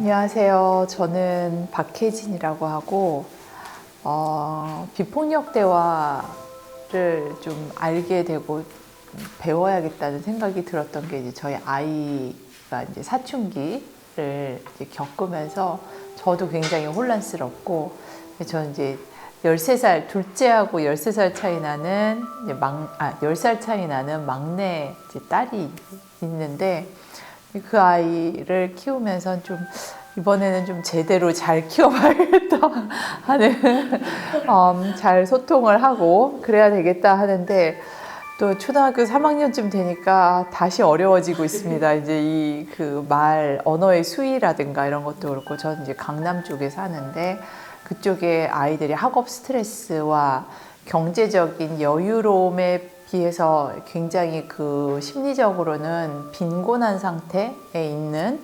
안녕하세요. 저는 박혜진이라고 하고 비폭력 대화를 좀 알게 되고 배워야겠다는 생각이 들었던 게 이제 저희 아이가 이제 사춘기를 이제 겪으면서 저도 굉장히 혼란스럽고 저는 이제 13살 둘째하고 13살 차이 나는 10살 차이 나는 막내 이제 딸이 있는데 그 아이를 키우면서 좀 이번에는 좀 제대로 잘 키워봐야겠다 하는 잘 소통을 하고 그래야 되겠다 하는데 또 초등학교 3학년쯤 되니까 다시 어려워지고 있습니다. 이제 이 그 말 언어의 수위라든가 이런 것도 그렇고 저는 이제 강남 쪽에 사는데 그쪽에 아이들이 학업 스트레스와 경제적인 여유로움에 비해서 굉장히 그 심리적으로는 빈곤한 상태에 있는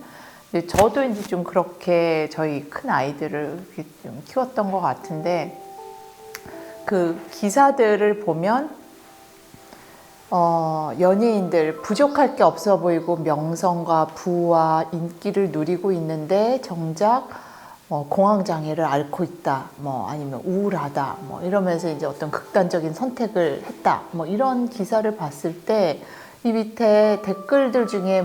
저도 이제 좀 그렇게 저희 큰 아이들을 좀 키웠던 것 같은데 그 기사들을 보면 연예인들 부족할 게 없어 보이고 명성과 부와 인기를 누리고 있는데 정작 공황장애를 앓고 있다, 아니면 우울하다, 이러면서 이제 어떤 극단적인 선택을 했다, 이런 기사를 봤을 때 이 밑에 댓글들 중에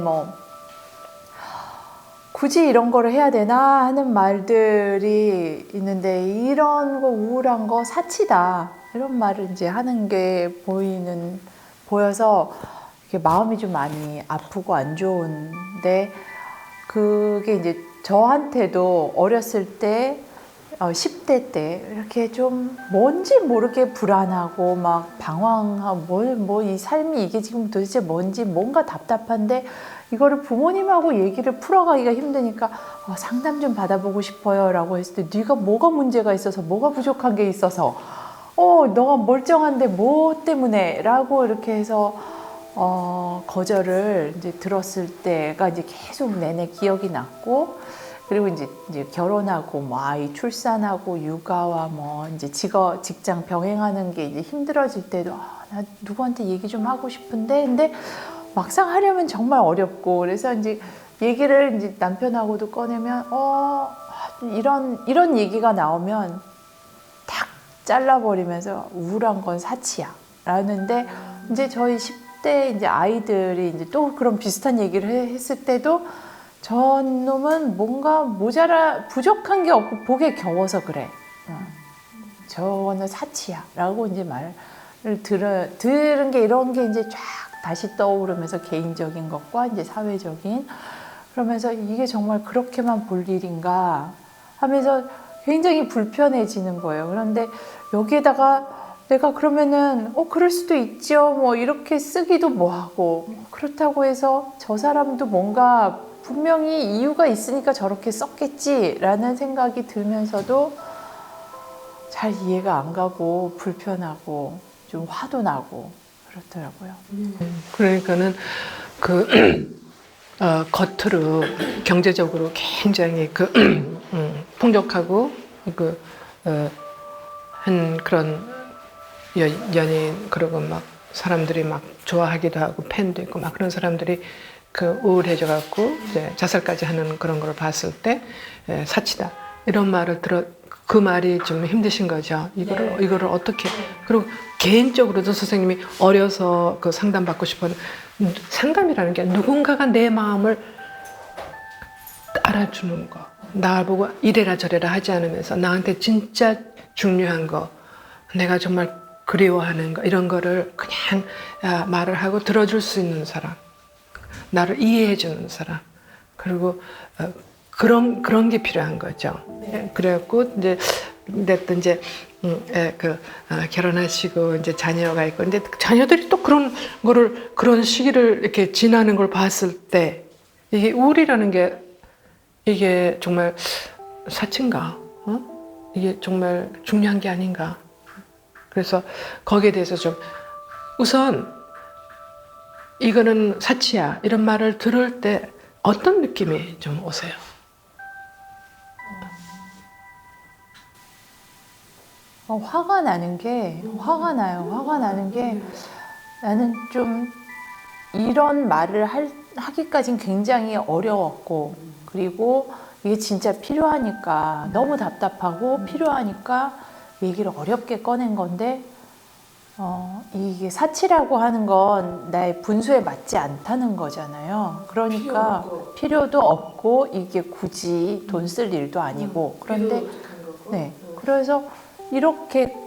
굳이 이런 거를 해야 되나 하는 말들이 있는데 이런 거 우울한 거 사치다 이런 말을 이제 하는 게 보여서 이렇게 마음이 좀 많이 아프고 안 좋은데 그게 이제 저한테도 어렸을 때 10대 때 이렇게 좀 뭔지 모르게 불안하고 막 방황하고 이 삶이 이게 지금 도대체 뭔지 뭔가 답답한데 이거를 부모님하고 얘기를 풀어가기가 힘드니까 상담 좀 받아보고 싶어요 라고 했을 때 네가 뭐가 문제가 있어서 뭐가 부족한 게 있어서 너가 멀쩡한데 뭐 때문에 라고 이렇게 해서 거절을 이제 들었을 때가 이제 계속 내내 기억이 났고 그리고 이제 결혼하고 아이 출산하고 육아와 이제 직장 병행하는 게 이제 힘들어질 때도 나 누구한테 얘기 좀 하고 싶은데 근데 막상 하려면 정말 어렵고 그래서 이제 얘기를 이제 남편하고도 꺼내면 이런 얘기가 나오면 탁 잘라버리면서 우울한 건 사치야 라는데 이제 저희 10대 이제 아이들이 이제 또 그런 비슷한 얘기를 했을 때도 저놈은 뭔가 부족한 게 없고 복에 겨워서 그래. 저거는 사치야. 라고 이제 말을 들은 게 이런 게 이제 쫙 다시 떠오르면서 개인적인 것과 이제 사회적인 그러면서 이게 정말 그렇게만 볼 일인가 하면서 굉장히 불편해지는 거예요. 그런데 여기에다가 내가 그러면은 그럴 수도 있죠. 이렇게 쓰기도 뭐하고 그렇다고 해서 저 사람도 뭔가 분명히 이유가 있으니까 저렇게 썼겠지라는 생각이 들면서도 잘 이해가 안 가고 불편하고 좀 화도 나고 그렇더라고요. 그러니까는 겉으로 경제적으로 굉장히 풍족하고 한 그런 연예인 그리고 막 사람들이 막 좋아하기도 하고 팬도 있고 막 그런 사람들이 우울해져 갖고 이제 자살까지 하는 그런 걸 봤을 때 사치다 이런 말을 그 말이 좀 힘드신 거죠. 이거를 어떻게 그리고 개인적으로도 선생님이 어려서 그 상담 받고 싶은 상담이라는 게 누군가가 내 마음을 알아주는 거 나보고 이래라 저래라 하지 않으면서 나한테 진짜 중요한 거 내가 정말 그리워하는 거 이런 거를 그냥 말을 하고 들어줄 수 있는 사람 나를 이해해 주는 사람 그리고 그런 게 필요한 거죠. 네. 그래갖고 이제 결혼하시고 이제 자녀가 있고 근데 자녀들이 또 그런 시기를 이렇게 지나는 걸 봤을 때 이게 우울이라는 게 이게 정말 사치인가? 이게 정말 중요한 게 아닌가? 그래서 거기에 대해서 좀 우선 이거는 사치야 이런 말을 들을 때 어떤 느낌이 좀 오세요? 화가 나는 게 화가 나는 게 나는 좀 이런 말을 하기까진 굉장히 어려웠고 그리고 이게 진짜 필요하니까 너무 답답하고 필요하니까 얘기를 어렵게 꺼낸 건데 이게 사치라고 하는 건 나의 분수에 맞지 않다는 거잖아요. 그러니까 필요도 없고 이게 굳이 돈 쓸 일도 아니고 그런데 네, 그래서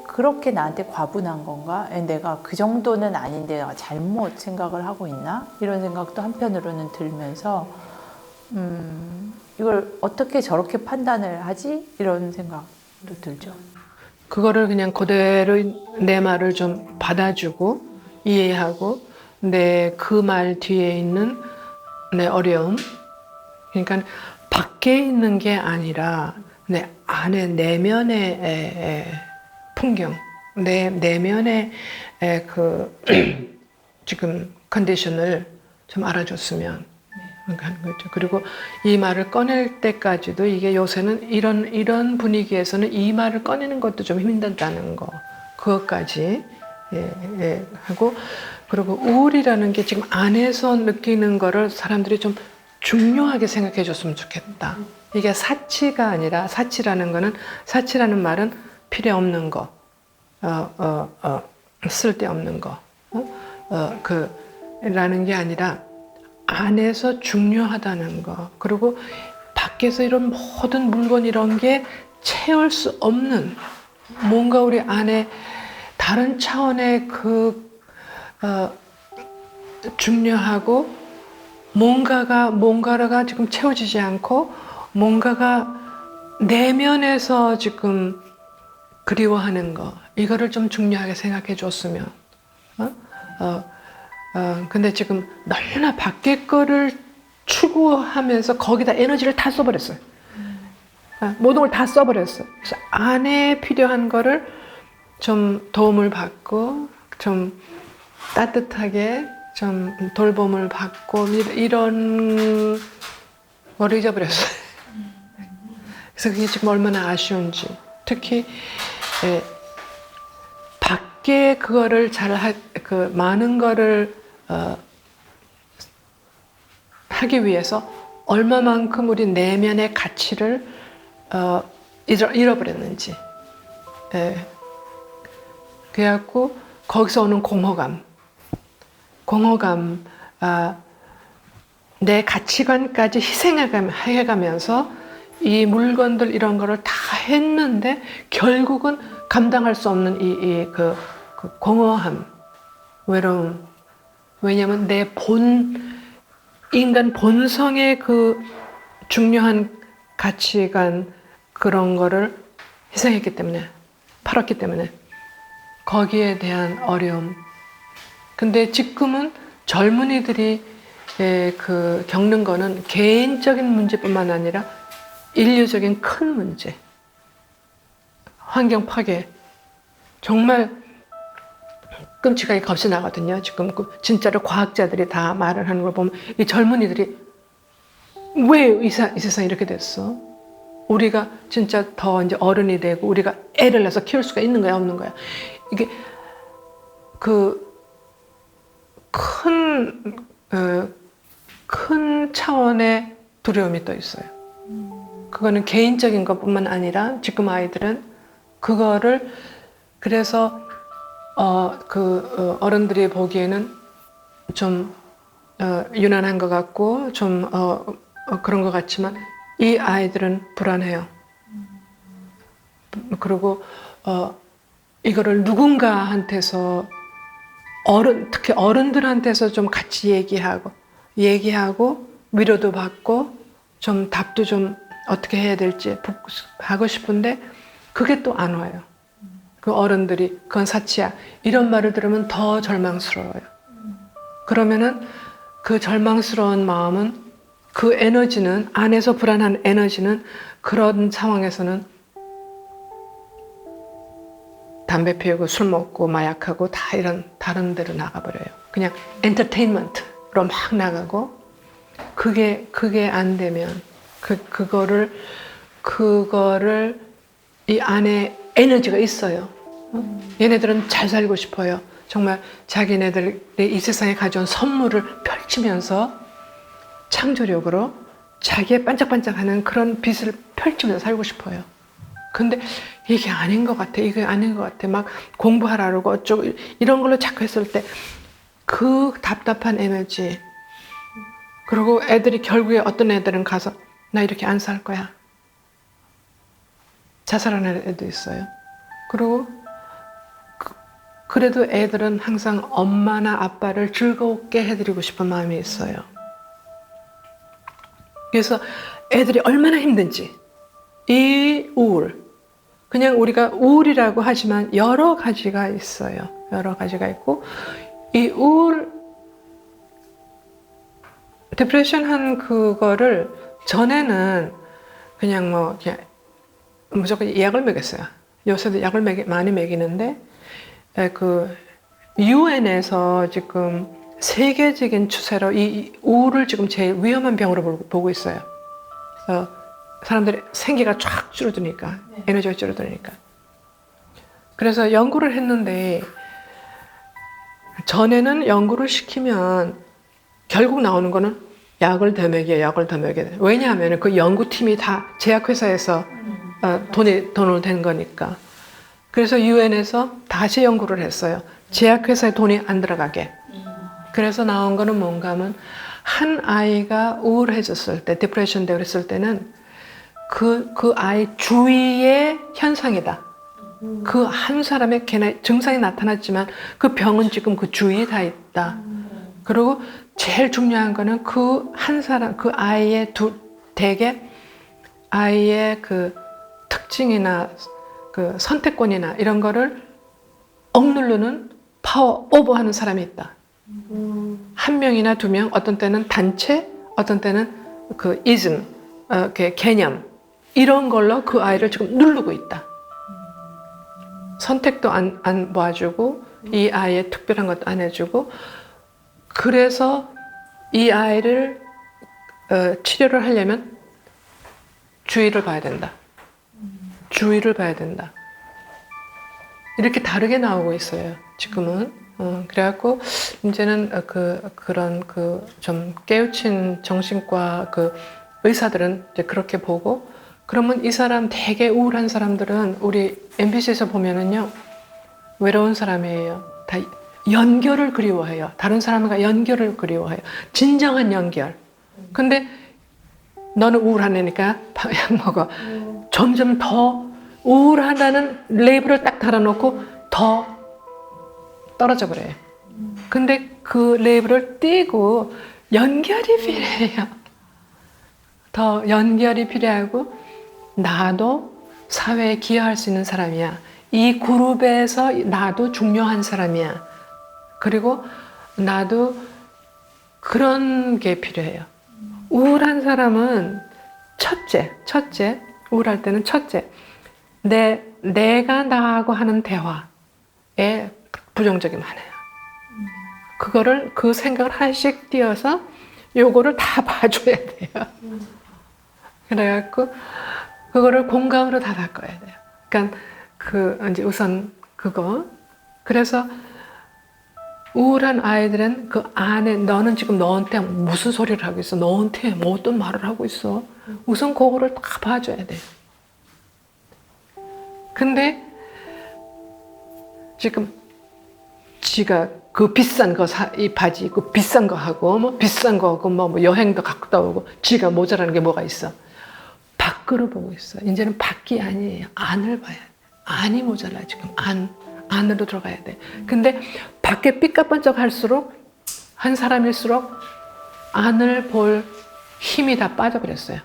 그렇게 나한테 과분한 건가? 내가 그 정도는 아닌데 내가 잘못 생각을 하고 있나? 이런 생각도 한편으로는 들면서 이걸 어떻게 저렇게 판단을 하지? 이런 생각도 들죠. 그거를 그냥 그대로 내 말을 좀 받아주고 이해하고 내 그 말 뒤에 있는 내 어려움, 그러니까 밖에 있는 게 아니라 내 안에 내면의 풍경, 내 내면의 그 지금 컨디션을 좀 알아줬으면 하는 거죠. 그리고 이 말을 꺼낼 때까지도 이게 요새는 이런 분위기에서는 이 말을 꺼내는 것도 좀 힘들다는 거, 그것까지 하고, 그리고 우울이라는 게 지금 안에서 느끼는 거를 사람들이 좀 중요하게 생각해 줬으면 좋겠다. 이게 사치가 아니라, 사치라는 말은 필요 없는 거, 쓸데없는 거, 라는 게 아니라 안에서 중요하다는 거. 그리고 밖에서 이런 모든 물건 이런 게 채울 수 없는 뭔가 우리 안에 다른 차원의 중요하고 뭔가가 지금 채워지지 않고 뭔가가 내면에서 지금 그리워하는 거, 이거를 좀 중요하게 생각해 줬으면. 근데 지금 너무나 밖에 거를 추구하면서 거기다 에너지를 다 써버렸어요. 모든 걸 다 써버렸어요. 그래서 안에 필요한 거를 좀 도움을 받고, 좀 따뜻하게 좀 돌봄을 받고, 이런 걸 잊어버렸어요. 그래서 그게 지금 얼마나 아쉬운지. 특히, 밖에 그거를 많은 거를 하기 위해서 얼마만큼 우리 내면의 가치를 잃어버렸는지. 그래갖고 거기서 오는 공허감, 내 가치관까지 희생해가면서 이 물건들 이런 거를 다 했는데 결국은 감당할 수 없는 그 공허함, 외로움. 왜냐하면 내 인간 본성의 그 중요한 가치관, 그런 거를 희생했기 때문에, 팔았기 때문에 거기에 대한 어려움. 근데 지금은 젊은이들이 겪는 거는 개인적인 문제뿐만 아니라 인류적인 큰 문제, 환경 파괴. 정말 끔찍하게 겁이 나거든요. 지금 진짜로 과학자들이 다 말을 하는 걸 보면 이 젊은이들이 왜 이 세상이 이렇게 됐어? 우리가 진짜 더 이제 어른이 되고 우리가 애를 낳아서 키울 수가 있는 거야, 없는 거야? 이게 큰 차원의 두려움이 또 있어요. 그거는 개인적인 것뿐만 아니라 지금 아이들은 그거를, 그래서 어른들이 보기에는 좀 유난한 것 같고 좀 그런 것 같지만 이 아이들은 불안해요. 그리고 이거를 누군가한테서 특히 어른들한테서 좀 같이 얘기하고 위로도 받고 좀 답도 좀 어떻게 해야 될지 하고 싶은데 그게 또 안 와요. 그 어른들이 그건 사치야, 이런 말을 들으면 더 절망스러워요. 그러면은 그 절망스러운 마음은, 그 에너지는, 안에서 불안한 에너지는 그런 상황에서는 담배 피우고 술 먹고 마약하고 다 이런 다른 데로 나가버려요. 그냥 엔터테인먼트로 막 나가고, 그게 안 되면 그거를 이 안에 에너지가 있어요. 얘네들은 잘 살고 싶어요. 정말 자기네들이 이 세상에 가져온 선물을 펼치면서 창조력으로 자기의 반짝반짝하는 그런 빛을 펼치면서 살고 싶어요. 근데 이게 아닌 것 같아. 이게 아닌 것 같아. 막 공부하라 그러고 어쩌고 이런 걸로 자꾸 했을 때 그 답답한 에너지. 그리고 애들이 결국에 어떤 애들은 가서 나 이렇게 안 살 거야. 자살하는 애도 있어요. 그리고 그래도 애들은 항상 엄마나 아빠를 즐겁게 해드리고 싶은 마음이 있어요. 그래서 애들이 얼마나 힘든지 이 우울, 그냥 우리가 우울이라고 하지만 여러 가지가 있어요. 여러 가지가 있고 이 우울, 디프레션 한 그거를 전에는 그냥 뭐 그냥 무조건 약을 먹였어요. 요새도 약을 많이 먹이는데 그 UN에서 지금 세계적인 추세로 이 우울을 지금 제일 위험한 병으로 보고 있어요. 사람들이 생기가 쫙 줄어드니까, 에너지가 줄어드니까. 그래서 연구를 했는데 전에는 연구를 시키면 결국 나오는 거는 약을 더 먹여, 약을 더 먹여. 왜냐하면 그 연구팀이 다 제약회사에서 돈을 댄 거니까. 그래서 UN에서 다시 연구를 했어요. 제약회사에 돈이 안 들어가게. 그래서 나온 거는 뭔가 하면 한 아이가 우울해졌을 때, 디프레션 되고 그랬을 때는 그 아이 주위의 현상이다. 그 한 사람의 걔네 증상이 나타났지만 그 병은 지금 그 주위에 다 있다. 그리고 제일 중요한 거는 그 한 사람, 그 아이의 대개 아이의 그 특징이나 그 선택권이나 이런 거를 억누르는 파워 오버하는 사람이 있다. 한 명이나 두 명, 어떤 때는 단체, 어떤 때는 그 이즘, 개념 이런 걸로 그 아이를 지금 누르고 있다. 선택도 안 모아주고 이 아이의 특별한 것도 안 해주고 그래서 이 아이를 치료를 하려면 주의를 봐야 된다. 주의를 봐야 된다. 이렇게 다르게 나오고 있어요. 지금은. 그래갖고 이제는 그런 좀 깨우친 정신과 의사들은 이제 그렇게 보고 그러면 이 사람 되게 우울한 사람들은 우리 MBC에서 보면은요 외로운 사람이에요. 다 연결을 그리워해요. 다른 사람과 연결을 그리워해요. 진정한 연결. 근데 너는 우울한 애니까 약 먹어. 점점 더 우울하다는 레이블을 딱 달아놓고 더 떨어져 버려요. 근데 그 레이블을 띄고 연결이 필요해요. 더 연결이 필요하고 나도 사회에 기여할 수 있는 사람이야. 이 그룹에서 나도 중요한 사람이야. 그리고 나도 그런 게 필요해요. 우울한 사람은 첫째, 우울할 때는 첫째, 내가 나하고 하는 대화에 부정적이 많아요. 그 생각을 하나씩 띄어서 요거를 다 봐줘야 돼요. 그래갖고 그거를 공감으로 다 바꿔야 돼요. 그러니까 이제 우선 그거. 그래서 우울한 아이들은 그 안에 너는 지금 너한테 무슨 소리를 하고 있어? 너한테 뭐 어떤 말을 하고 있어? 우선 그거를 다 봐줘야 돼요. 근데 지금 지가 그 비싼 거 이 바지 그 비싼 거 하고 뭐 비싼 거 하고 뭐 여행도 갔다 오고 지가 모자라는 게 뭐가 있어? 밖으로 보고 있어. 이제는 밖이 아니에요. 안을 봐야 돼. 안이 모자라 지금 안으로 들어가야 돼. 근데 밖에 삐까뻔쩍 할수록 한 사람일수록 안을 볼 힘이 다 빠져버렸어요.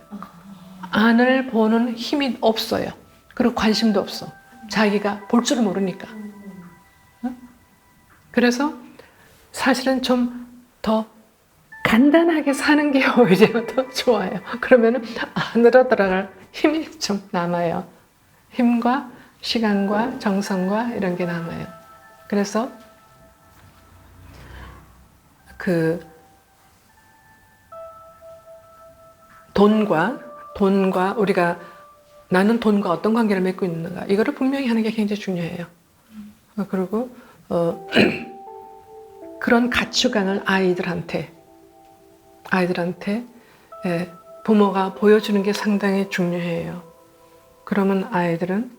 안을 보는 힘이 없어요. 그리고 관심도 없어. 자기가 볼 줄 모르니까. 그래서 사실은 좀 더 간단하게 사는 게 오히려 더 좋아요. 그러면은 안으로 들어갈 힘이 좀 남아요. 힘과 시간과 정성과 이런 게 남아요. 그래서 돈과 우리가 나는 돈과 어떤 관계를 맺고 있는가 이거를 분명히 하는 게 굉장히 중요해요. 그리고 그런 가치관을 아이들한테 부모가 보여주는 게 상당히 중요해요. 그러면 아이들은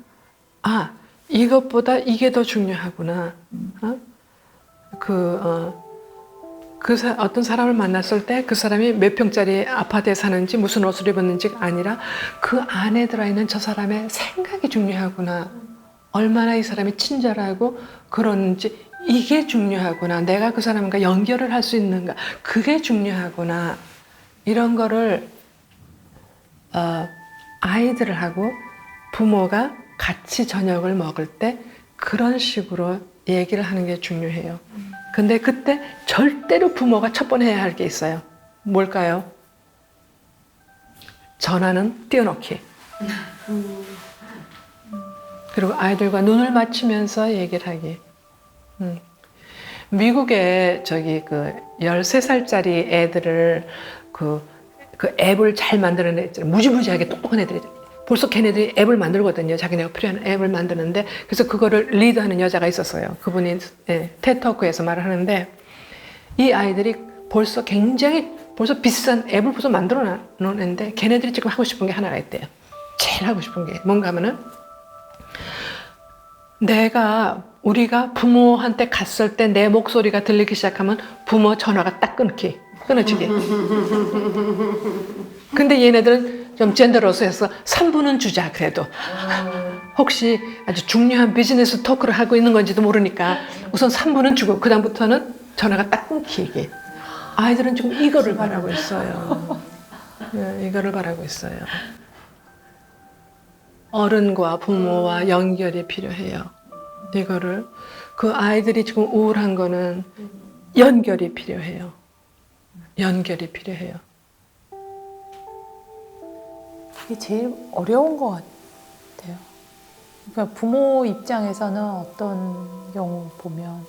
아, 이것보다 이게 더 중요하구나. 어떤 사람을 만났을 때 그 사람이 몇 평짜리 아파트에 사는지 무슨 옷을 입었는지가 아니라 그 안에 들어있는 저 사람의 생각이 중요하구나. 얼마나 이 사람이 친절하고 그러는지 이게 중요하구나. 내가 그 사람과 연결을 할 수 있는가. 그게 중요하구나. 이런 거를 아이들하고 부모가 같이 저녁을 먹을 때 그런 식으로 얘기를 하는 게 중요해요. 근데 그때 절대로 부모가 첫 번 해야 할 게 있어요. 뭘까요? 전화는 띄워놓기. 그리고 아이들과 눈을 맞추면서 얘기를 하기. 미국에 그 13살짜리 애들을 그 앱을 잘 만드는 애들, 무지무지하게 똑똑한 애들이 벌써 걔네들이 앱을 만들거든요. 자기네가 필요한 앱을 만드는데 그래서 그거를 리드하는 여자가 있었어요. 그분이 테토크에서 말을 하는데 이 아이들이 벌써 비싼 앱을 벌써 만들어 놓는데 걔네들이 지금 하고 싶은 게 하나가 있대요. 제일 하고 싶은 게 뭔가 하면은 우리가 부모한테 갔을 때 내 목소리가 들리기 시작하면 부모 전화가 딱 끊어지게. 근데 얘네들은 좀 젠더러스해서 3분은 주자 그래도. 혹시 아주 중요한 비즈니스 토크를 하고 있는 건지도 모르니까 우선 3분은 주고 그 다음부터는 전화가 딱 끊기게. 아이들은 지금 이거를 바라고 있어요. 이거를 바라고 있어요. 어른과 부모와 연결이 필요해요. 이거를 그 아이들이 지금 우울한 거는 연결이 필요해요. 연결이 필요해요. 그게 제일 어려운 것 같아요. 그러니까 부모 입장에서는 어떤 경우 보면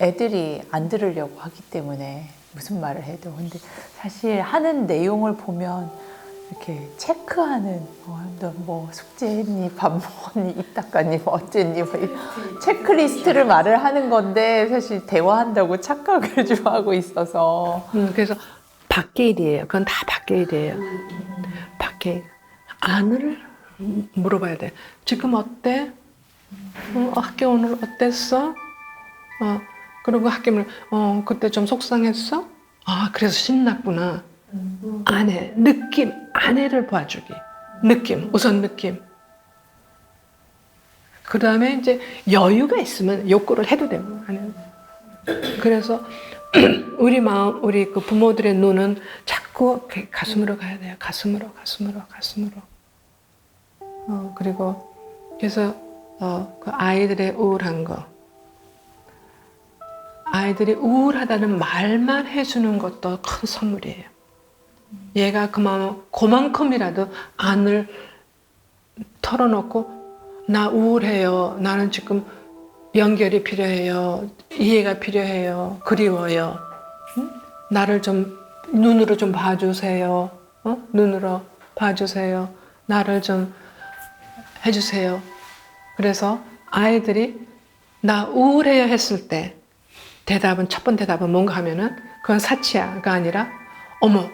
애들이 안 들으려고 하기 때문에 무슨 말을 해도 근데 사실 하는 내용을 보면 이렇게 체크하는 너 뭐 숙제했니, 밥 먹었니, 입 닦았니, 뭐 어쨌니 뭐 체크리스트를 말을 하는 건데 사실 대화한다고 착각을 좀 하고 있어서 그래서 밖에 일이에요. 그건 다 밖에 일이에요. 밖에 안을 물어봐야 돼. 지금 어때? 학교 오늘 어땠어? 그리고 학교를 그때 좀 속상했어? 그래서 신났구나. 아내, 느낌, 아내를 봐주기. 느낌, 우선 느낌. 그 다음에 이제 여유가 있으면 욕구를 해도 되고. 그래서 우리 그 부모들의 눈은 자꾸 가슴으로 가야 돼요. 가슴으로. 그리고 그래서 그 아이들의 우울한 거. 아이들이 우울하다는 말만 해주는 것도 큰 선물이에요. 얘가 그만큼이라도 안을 털어놓고 나 우울해요. 나는 지금 연결이 필요해요. 이해가 필요해요. 그리워요. 나를 좀 눈으로 좀 봐주세요. 눈으로 봐주세요. 나를 좀 해주세요. 그래서 아이들이 나 우울해요 했을 때 첫 번 대답은 뭔가 하면은 그건 사치야가 아니라 어머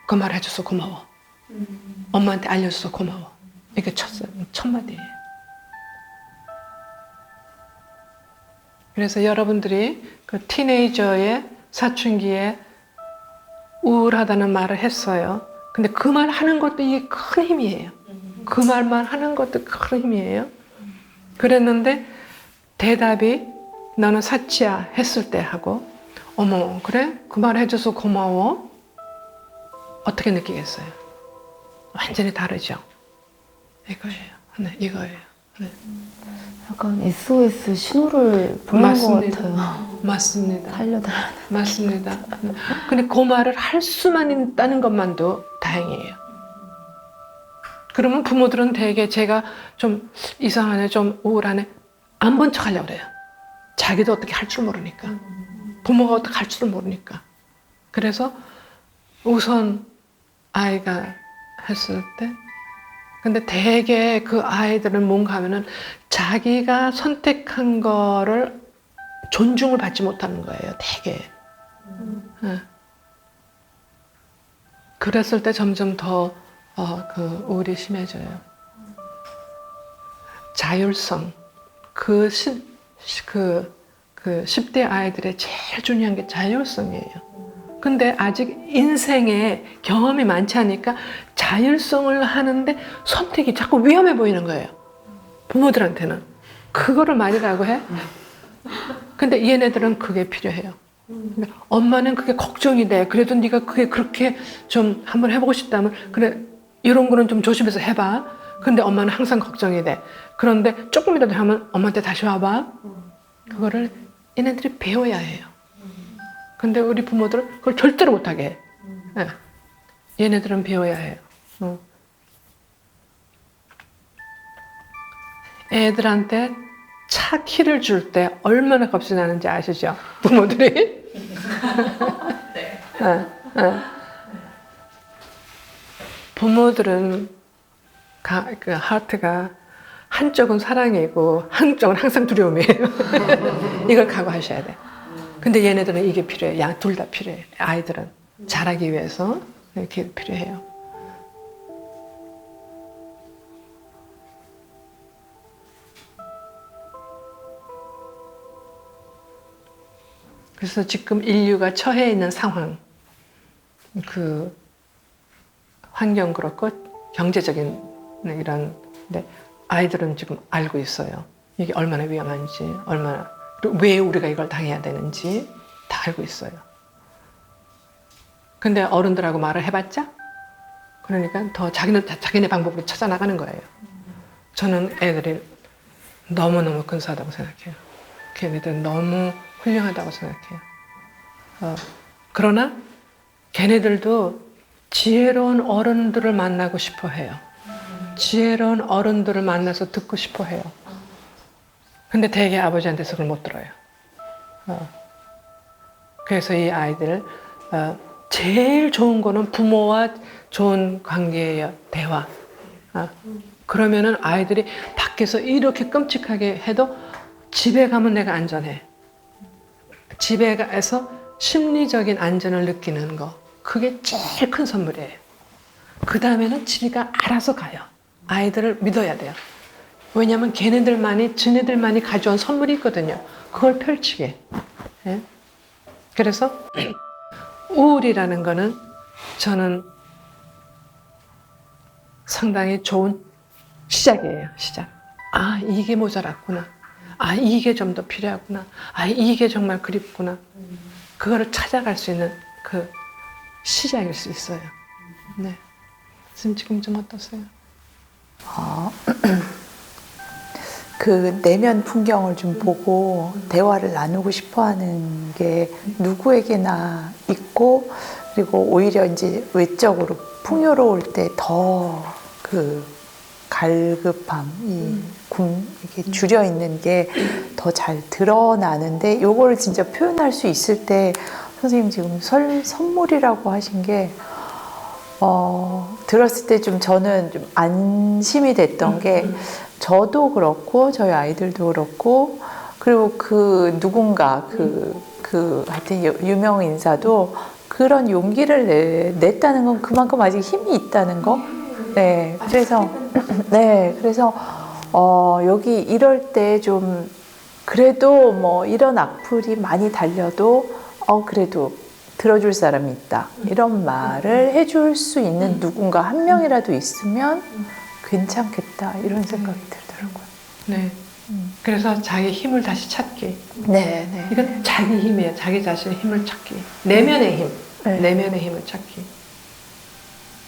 그 말 해줘서 고마워. 엄마한테 알려줘서 고마워. 이게 첫 마디예요. 그래서 여러분들이 그 티네이저의 사춘기에 우울하다는 말을 했어요. 근데 그 말 하는 것도 이게 큰 힘이에요. 그 말만 하는 것도 큰 힘이에요. 그랬는데 대답이 너는 사치야 했을 때 하고 어머 그래? 그 말 해줘서 고마워. 어떻게 느끼겠어요? 완전히 다르죠. 이거예요. 네. 약간 SOS 신호를 보낸 것 같아요. 맞습니다. 살려달라는. 맞습니다. 근데 그 말을 할 수만 있다는 것만도 다행이에요. 그러면 부모들은 되게 제가 좀 이상하네, 좀 우울하네, 안 본 척 하려고 그래요. 자기도 어떻게 할 줄 모르니까. 부모가 어떻게 할 줄을 모르니까. 그래서 우선 아이가 했을 때 근데 되게 그 아이들은 뭔가 하면은 자기가 선택한 거를 존중을 받지 못하는 거예요. 되게. 그랬을 때 점점 더 그 우울이 심해져요. 자율성. 그 10대 아이들의 제일 중요한 게 자율성이에요. 근데 아직 인생에 경험이 많지 않으니까 자율성을 하는데 선택이 자꾸 위험해 보이는 거예요. 부모들한테는. 그거를 말이라고 해? 근데 얘네들은 그게 필요해요. 그러니까 엄마는 그게 걱정이 돼. 그래도 네가 그게 그렇게 좀 한번 해보고 싶다면 그래, 이런 거는 좀 조심해서 해봐. 근데 엄마는 항상 걱정이 돼. 그런데 조금이라도 하면 엄마한테 다시 와봐. 그거를 얘네들이 배워야 해요. 근데 우리 부모들은 그걸 절대로 못하게 해. 네. 얘네들은 배워야 해요. 애들한테 차 키를 줄 때 얼마나 겁이 나는지 아시죠? 부모들이? 네. 부모들은 그 하트가 한쪽은 사랑이고 한쪽은 항상 두려움이에요. 이걸 각오하셔야 돼. 근데 얘네들은 이게 필요해. 둘 다 필요해. 아이들은 자라기 위해서 이렇게 필요해요. 그래서 지금 인류가 처해 있는 상황, 그 환경 그렇고 경제적인 이런, 근데 아이들은 지금 알고 있어요. 이게 얼마나 위험한지, 왜 우리가 이걸 당해야 되는지 다 알고 있어요. 근데 어른들하고 말을 해봤자, 그러니까 더 자기네 방법으로 찾아나가는 거예요. 저는 애들이 너무너무 근사하다고 생각해요. 걔네들 너무 훌륭하다고 생각해요. 그러나 걔네들도 지혜로운 어른들을 만나고 싶어 해요. 지혜로운 어른들을 만나서 듣고 싶어 해요. 근데 대개 아버지한테서 그걸 못 들어요. 그래서 이 아이들 제일 좋은 거는 부모와 좋은 관계예요. 대화. 그러면은 아이들이 밖에서 이렇게 끔찍하게 해도 집에 가면 내가 안전해. 집에 가서 심리적인 안전을 느끼는 거. 그게 제일 큰 선물이에요. 그 다음에는 지가 알아서 가요. 아이들을 믿어야 돼요. 왜냐하면 지네들만이 가져온 선물이 있거든요. 그걸 펼치게. 예? 그래서 우울이라는 거는 저는 상당히 좋은 시작이에요. 시작. 아, 이게 모자랐구나. 아, 이게 좀 더 필요하구나. 아, 이게 정말 그립구나. 그거를 찾아갈 수 있는 그 시작일 수 있어요. 네. 선생님 지금 좀 어떠세요? 그 내면 풍경을 좀 보고 대화를 나누고 싶어 하는 게 누구에게나 있고, 그리고 오히려 이제 외적으로 풍요로울 때 더 그 갈급함, 이렇게 줄여 있는 게 더 잘 드러나는데, 요거를 진짜 표현할 수 있을 때 선생님 지금 선물이라고 하신 게 들었을 때 좀 저는 좀 안심이 됐던 게, 저도 그렇고 저희 아이들도 그렇고, 그리고 그 누군가 하여튼 유명 인사도 그런 용기를 냈다는 건 그만큼 아직 힘이 있다는 거. 네, 그래서 여기 이럴 때 좀 그래도 뭐 이런 악플이 많이 달려도 그래도 들어줄 사람이 있다, 이런 말을 해줄 수 있는 누군가 한 명이라도 있으면 괜찮겠다, 이런 생각이 들더라고요. 네. 그래서 자기 힘을 다시 찾기. 네, 네. 이건 자기 힘이에요. 자기 자신의 힘을 찾기. 내면의 힘. 네. 내면의 힘을 찾기.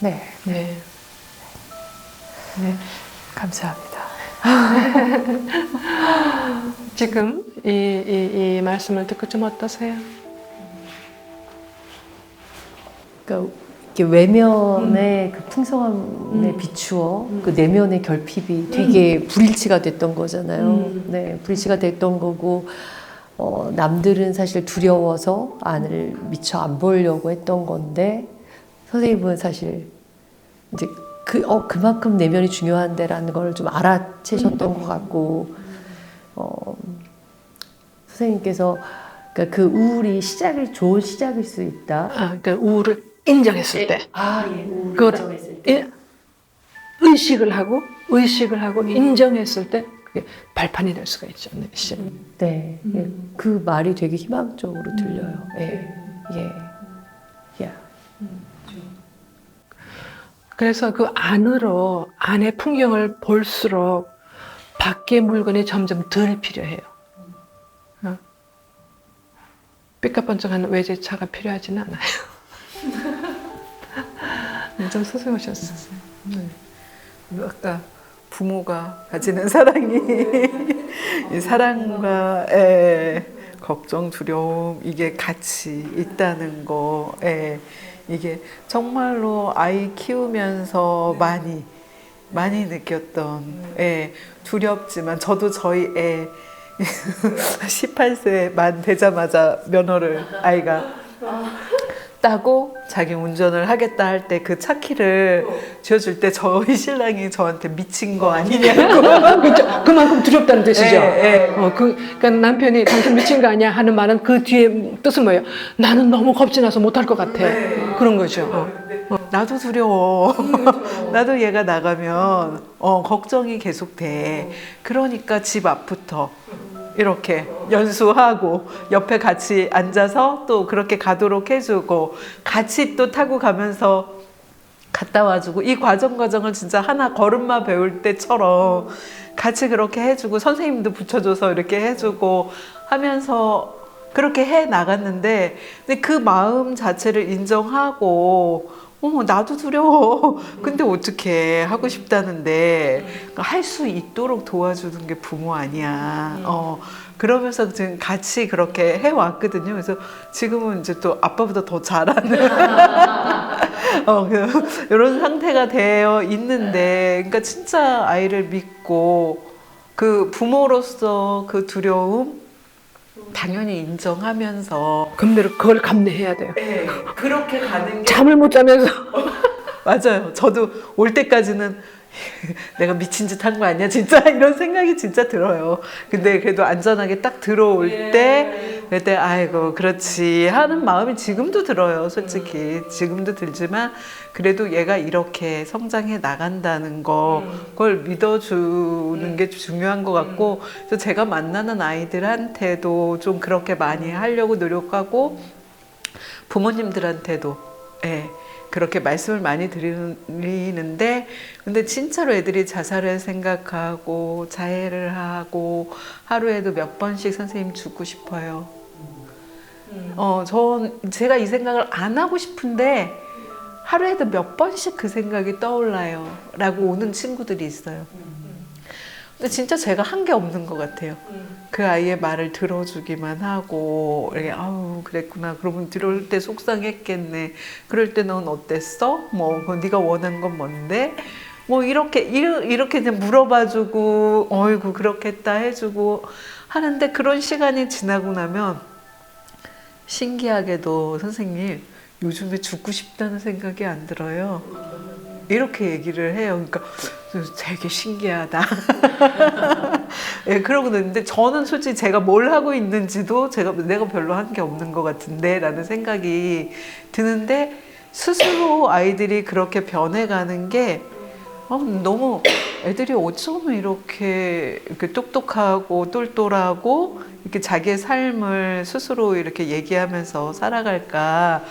네, 네. 네. 감사합니다. 지금 이 말씀을 듣고 좀 어떠세요? 그러니까 이렇게 외면의 그 풍성함에 비추어 그 내면의 결핍이 되게 불일치가 됐던 거잖아요. 네, 불일치가 됐던 거고, 남들은 사실 두려워서 안을 미처 안 보려고 했던 건데, 선생님은 사실 이제 그만큼 내면이 중요한데라는 걸 좀 알아채셨던 것 같고, 선생님께서 그러니까 그 우울이 좋은 시작일 수 있다. 그러니까 우울을 인정했을 때, 그걸 의식을 하고 인정했을 때 그게 발판이 될 수가 있죠. 네, 실은. 네, 그 말이 되게 희망적으로 들려요. 예, 예, 예. 그래서 그 안으로 안의 풍경을 볼수록 밖의 물건이 점점 덜 필요해요. 삐까번쩍한 외제차가 필요하지는 않아요. 좀 스스로셨어요. 아까 부모가 가지는 사랑이 이 사랑과 걱정, 두려움 이게 같이 있다는 거, 이게 정말로 아이 키우면서 많이 느꼈던, 두렵지만 저도 저희 애 18세 만 되자마자 면허를 아이가 따고 자기 운전을 하겠다 할 때 그 차 키를 쥐어줄 때 저희 신랑이 저한테 미친 거 아니냐고. 그렇죠. 그만큼 두렵다는 뜻이죠. 예, 예. 그러니까 남편이 당신 미친 거 아니야 하는 말은 그 뒤에 뜻은 뭐예요? 나는 너무 겁이 나서 못할 것 같아. 그런 거죠. 나도 두려워. 나도 얘가 나가면 걱정이 계속돼. 그러니까 집 앞부터 이렇게 연수하고 옆에 같이 앉아서 또 그렇게 가도록 해주고 같이 또 타고 가면서 갔다 와주고 이 과정을 진짜 하나 걸음마 배울 때처럼 같이 그렇게 해주고 선생님도 붙여줘서 이렇게 해주고 하면서 그렇게 해 나갔는데 근데 그 마음 자체를 인정하고 나도 두려워. 근데 어떻게 하고 싶다는데 할 수 있도록 도와주는 게 부모 아니야. 그러면서 지금 같이 그렇게 해왔거든요. 그래서 지금은 이제 또 아빠보다 더 잘하는 이런 상태가 되어 있는데, 그러니까 진짜 아이를 믿고 그 부모로서 그 두려움 당연히 인정하면서 그걸 감내해야 돼요. 네, 그렇게 가는 게 잠을 못 자면서 맞아요. 저도 올 때까지는 내가 미친 짓 한 거 아니야 진짜 이런 생각이 진짜 들어요. 근데 그래도 안전하게 딱 들어올 때 그때 아이고 그렇지 하는 마음이 지금도 들어요. 솔직히 지금도 들지만 그래도 얘가 이렇게 성장해 나간다는 거 그걸 믿어주는 게 중요한 것 같고 그래서 제가 만나는 아이들한테도 좀 그렇게 많이 하려고 노력하고 부모님들한테도 그렇게 말씀을 많이 드리는데 근데 진짜로 애들이 자살을 생각하고 자해를 하고 하루에도 몇 번씩 선생님 죽고 싶어요. 제가 이 생각을 안 하고 싶은데 하루에도 몇 번씩 그 생각이 떠올라요 라고 오는 친구들이 있어요. 근데 진짜 제가 한 게 없는 것 같아요. 그 아이의 말을 들어주기만 하고 이렇게 아우 그랬구나. 그러면 들을 때 속상했겠네. 그럴 때 넌 어땠어? 뭐 네가 원하는 건 뭔데? 뭐 이렇게 그냥 물어봐주고 어이구 그렇겠다 해주고 하는데 그런 시간이 지나고 나면 신기하게도 선생님 요즘에 죽고 싶다는 생각이 안 들어요. 이렇게 얘기를 해요. 그러니까 되게 신기하다. 그러거든요. 저는 솔직히 제가 뭘 하고 있는지도 내가 별로 한 게 없는 것 같은데 라는 생각이 드는데 스스로 아이들이 그렇게 변해가는 게 너무 애들이 어쩌면 이렇게 똑똑하고 똘똘하고 이렇게 자기의 삶을 스스로 이렇게 얘기하면서 살아갈까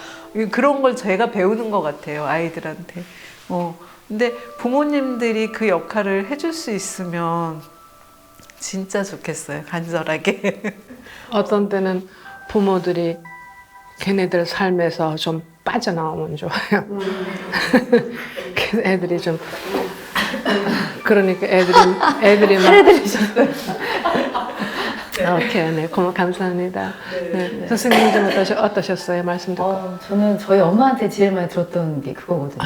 그런 걸 제가 배우는 것 같아요. 아이들한테. 근데 부모님들이 그 역할을 해줄 수 있으면 진짜 좋겠어요. 간절하게. 어떤 때는 부모들이 걔네들 삶에서 좀 빠져나오면 좋아요. 애들이 좀 그러니까 애들이 막 오케이, 네, 고마워, 감사합니다. 네. 선생님 좀 어떠셨어요? 말씀 듣고. 저는 저희 엄마한테 제일 많이 들었던 게 그거거든요.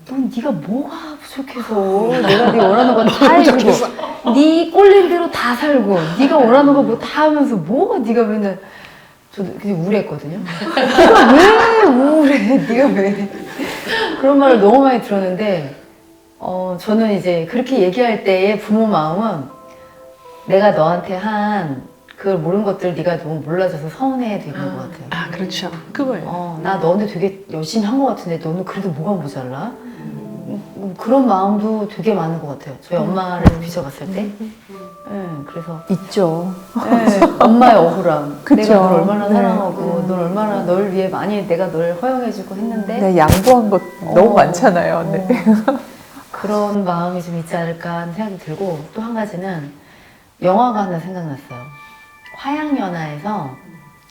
넌 네가 뭐가 부족해서 내가 네 원하는 거 다 해주고 네 꼴린 대로 다 살고 네가 원하는 거 뭐 다 하면서 뭐가 네가 맨날 저도 그냥 우울했거든요. 네가 왜 우울해? 네가 왜 그런 말을 너무 많이 들었는데 저는 이제 그렇게 얘기할 때의 부모 마음은 내가 너한테 한 그걸 모르는 것들을 네가 너무 몰라줘서 서운해 되는 것 같아요. 그렇죠. 그거예요. 나 너네 되게 열심히 한 것 같은데 너는 그래도 뭐가 모자라? 그런 마음도 되게 많은 것 같아요. 저희 엄마를 빚어봤을 때. 그래서 있죠. 엄마의 억울함. 그쵸. 내가 널 얼마나 네. 사랑하고 널 얼마나 널 위해 많이 내가 널 허용해주고 했는데 네, 양보한 것 너무 많잖아요. 네. 그런 마음이 좀 있지 않을까 하는 생각이 들고 또 한 가지는 영화가 하나 생각났어요. 화양연화에서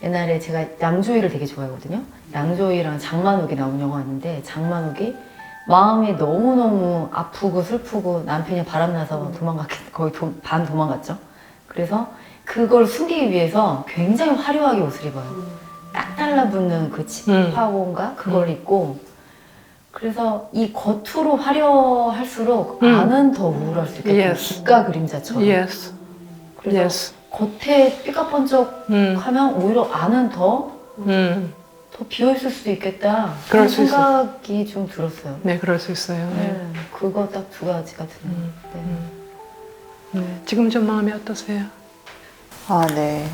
옛날에 제가 양조위를 되게 좋아하거든요. 양조위랑 장만옥이 나온 영화였는데 장만옥이 마음이 너무너무 아프고 슬프고 남편이 바람나서 거의 반 도망갔죠. 그래서 그걸 숨기기 위해서 굉장히 화려하게 옷을 입어요. 딱 달라붙는 그 치파고인가 그걸 입고 그래서 이 겉으로 화려할수록 안은 더 우울할 수 있겠다. Yes. 빛과 그림자처럼. Yes. 그래서 Yes. 겉에 삐까번쩍하면 오히려 안은 더 비어있을 수도 있겠다. 그럴 그런 수 있어요. 생각이 좀 들었어요. 네, 그럴 수 있어요. 네. 그거 딱 두 가지가 드네요. 네. 지금 좀 마음이 어떠세요? 아, 네.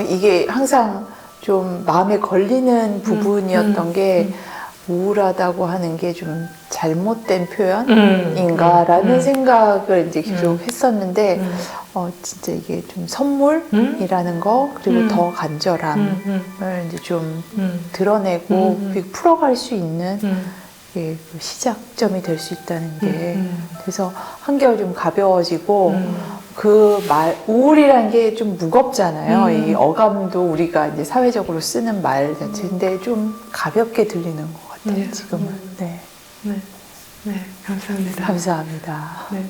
이게 항상 좀 마음에 걸리는 부분이었던 게 우울하다고 하는 게 좀 잘못된 표현인가라는 생각을 이제 계속 했었는데, 진짜 이게 좀 선물이라는 거, 그리고 더 간절함을 이제 좀 드러내고 풀어갈 수 있는 그 시작점이 될 수 있다는 게, 그래서 한결 좀 가벼워지고, 우울이라는 게 좀 무겁잖아요. 이 어감도 우리가 이제 사회적으로 쓰는 말 자체인데 좀 가볍게 들리는 것 같아요, 지금은. 네. 네. 네, 감사합니다. 감사합니다. 네.